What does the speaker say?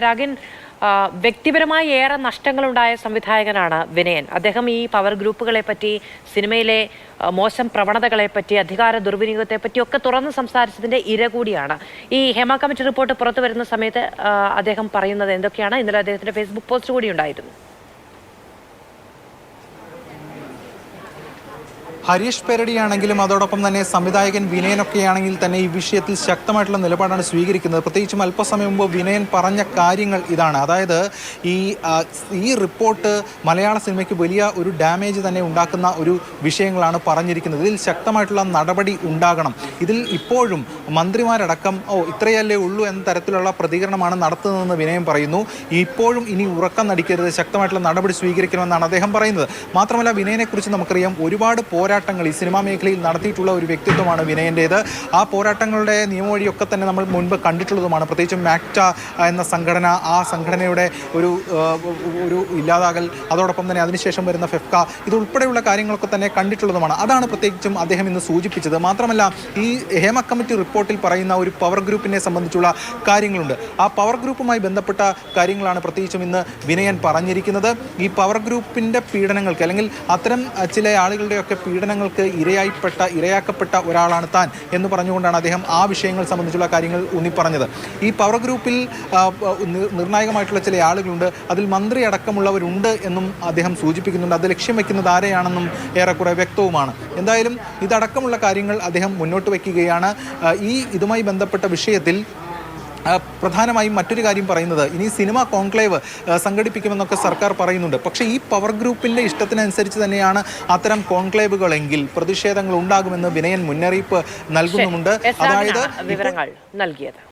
രാഗിൻ വ്യക്തിപരമായി ഏറെ നഷ്ടങ്ങളുണ്ടായ സംവിധായകനാണ് വിനയൻ. അദ്ദേഹം ഈ പവർ ഗ്രൂപ്പുകളെ പറ്റി, സിനിമയിലെ മോശം പ്രവണതകളെ പറ്റി, അധികാര ദുർവിനിയോഗത്തെ പറ്റി ഒക്കെ തുറന്ന് സംസാരിച്ചതിന്റെ ഇര കൂടിയാണ്. ഈ ഹേമ കമ്മിറ്റി റിപ്പോർട്ട് പുറത്തു വരുന്ന സമയത്ത് അദ്ദേഹം പറയുന്നത് എന്തൊക്കെയാണ്? ഇന്നലെ അദ്ദേഹത്തിന്റെ ഫേസ്ബുക്ക് പോസ്റ്റ് കൂടി ഉണ്ടായിരുന്നു. ഹരീഷ് പെരടിയാണെങ്കിലും അതോടൊപ്പം തന്നെ സംവിധായകൻ വിനയനൊക്കെയാണെങ്കിൽ തന്നെ ഈ വിഷയത്തിൽ ശക്തമായിട്ടുള്ള നിലപാടാണ് സ്വീകരിക്കുന്നത്. പ്രത്യേകിച്ചും അല്പസമയം മുമ്പ് വിനയൻ പറഞ്ഞ കാര്യങ്ങൾ ഇതാണ്. അതായത് ഈ റിപ്പോർട്ട് മലയാള സിനിമയ്ക്ക് വലിയ ഒരു ഡാമേജ് തന്നെ ഉണ്ടാക്കുന്ന ഒരു വിഷയങ്ങളാണ് പറഞ്ഞിരിക്കുന്നത്. ഇതിൽ ശക്തമായിട്ടുള്ള നടപടി ഉണ്ടാകണം. ഇതിൽ ഇപ്പോഴും മന്ത്രിമാരടക്കം ഇത്രയല്ലേ ഉള്ളൂ എന്ന തരത്തിലുള്ള പ്രതികരണമാണ് നടത്തുന്നതെന്ന് വിനയൻ പറയുന്നു. ഇപ്പോഴും ഇനി ഉറക്കം നടിക്കരുത്, ശക്തമായിട്ടുള്ള നടപടി സ്വീകരിക്കണമെന്നാണ് അദ്ദേഹം പറയുന്നത്. മാത്രമല്ല, വിനയനെക്കുറിച്ച് നമുക്കറിയാം, ഒരുപാട് പോരാട്ടങ്ങൾ ഈ സിനിമാ മേഖലയിൽ നടത്തിയിട്ടുള്ള ഒരു വ്യക്തിത്വമാണ് വിനയൻ്റേത്. ആ പോരാട്ടങ്ങളുടെ നിയമവഴിയൊക്കെ തന്നെ നമ്മൾ മുൻപ് കണ്ടിട്ടുള്ളതുമാണ്. പ്രത്യേകിച്ചും മാക്ട എന്ന സംഘടന, ആ സംഘടനയുടെ ഒരു ഇല്ലാതാകൽ, അതോടൊപ്പം തന്നെ അതിനുശേഷം വരുന്ന ഫെഫ്ക, ഇതുൾപ്പെടെയുള്ള കാര്യങ്ങളൊക്കെ തന്നെ കണ്ടിട്ടുള്ളതുമാണ്. അതാണ് പ്രത്യേകിച്ചും അദ്ദേഹം ഇന്ന് സൂചിപ്പിച്ചത്. മാത്രമല്ല, ഈ ഹേമ കമ്മിറ്റി റിപ്പോർട്ടിൽ പറയുന്ന ഒരു പവർ ഗ്രൂപ്പിനെ സംബന്ധിച്ചുള്ള കാര്യങ്ങളുണ്ട്. ആ പവർ ഗ്രൂപ്പുമായി ബന്ധപ്പെട്ട കാര്യങ്ങളാണ് പ്രത്യേകിച്ചും ഇന്ന് വിനയൻ പറഞ്ഞിരിക്കുന്നത്. ഈ പവർ ഗ്രൂപ്പിൻ്റെ പീഡനങ്ങൾക്ക്, അല്ലെങ്കിൽ അത്തരം ചില ആളുകളുടെയൊക്കെ പീഡനങ്ങൾക്ക് ഇരയാക്കപ്പെട്ട ഒരാളാണ് താൻ എന്ന് പറഞ്ഞുകൊണ്ടാണ് അദ്ദേഹം ആ വിഷയങ്ങൾ സംബന്ധിച്ചുള്ള കാര്യങ്ങൾ ഊന്നിപ്പറഞ്ഞത്. ഈ പവർ ഗ്രൂപ്പിൽ നിർണായകമായിട്ടുള്ള ചില ആളുകളുണ്ട്, അതിൽ മന്ത്രി അടക്കമുള്ളവരുണ്ട് എന്നും അദ്ദേഹം സൂചിപ്പിക്കുന്നുണ്ട്. അത് ലക്ഷ്യം വയ്ക്കുന്നത് ആരെയാണെന്നും ഏറെക്കുറെ വ്യക്തവുമാണ്. എന്തായാലും ഇതടക്കമുള്ള കാര്യങ്ങൾ അദ്ദേഹം മുന്നോട്ട് വയ്ക്കുകയാണ്. ഇതുമായി ബന്ധപ്പെട്ട വിഷയത്തിൽ പ്രധാനമായും മറ്റൊരു കാര്യം പറയുന്നത്, ഇനി സിനിമ കോൺക്ലേവ് സംഘടിപ്പിക്കുമെന്നൊക്കെ സർക്കാർ പറയുന്നുണ്ട്. പക്ഷേ ഈ പവർ ഗ്രൂപ്പിൻ്റെ ഇഷ്ടത്തിനനുസരിച്ച് തന്നെയാണ് അത്തരം കോൺക്ലേവുകളെങ്കിൽ പ്രതിഷേധങ്ങൾ ഉണ്ടാകുമെന്ന് വിനയൻ മുന്നറിയിപ്പ് നൽകുന്നുമുണ്ട്. അതായത് വിവരങ്ങൾ നൽകിയത്.